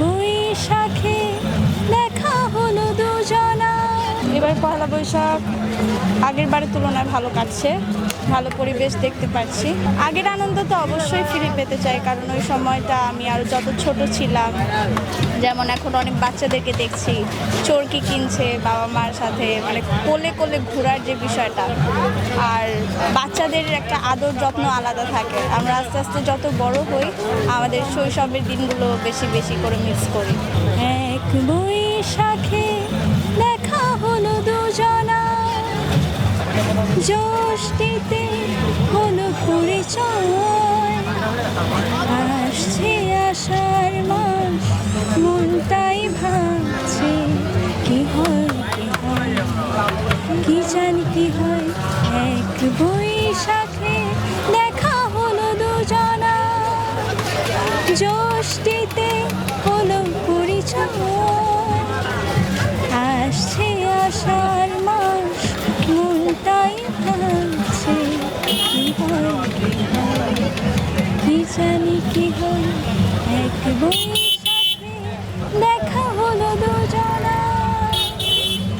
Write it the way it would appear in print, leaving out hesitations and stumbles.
বৈশাখে দেখা হলো দুজনা। এবার পয়লা বৈশাখ আগের বারের তুলনায় ভালো কাটছে, ভালো পরিবেশ দেখতে পাচ্ছি। আগের আনন্দ তো অবশ্যই ফিরে পেতে চাই, কারণ ওই সময়টা আমি আরও যত ছোট ছিলাম, যেমন এখন অনেক বাচ্চাদেরকে দেখছি চরকি কিনছে বাবা মার সাথে, মানে কোলে কোলে ঘোরার যে বিষয়টা, আর বাচ্চাদের একটা আদর যত্ন আলাদা থাকে। আমরা আস্তে আস্তে যত বড় হই আমাদের শৈশবের দিনগুলো বেশি বেশি করে মিস করি। এক বৈশাখে দেখা হলো দুজনা, জ্যৈষ্ঠীতে হলো পরিচয়, আসছে আষাঢ় মাস মনটাই ভাবছে কি হয় কি হয়, কি জানি কি হয়। এক বৈশাখে দেখা হলো দুজনা, জ্যৈষ্ঠীতে হলো পরিচয়, আসছে আষাঢ় মাস মনটাই ভাবছে কি হয় কি হয়, কি জানি কি হয়। এক বই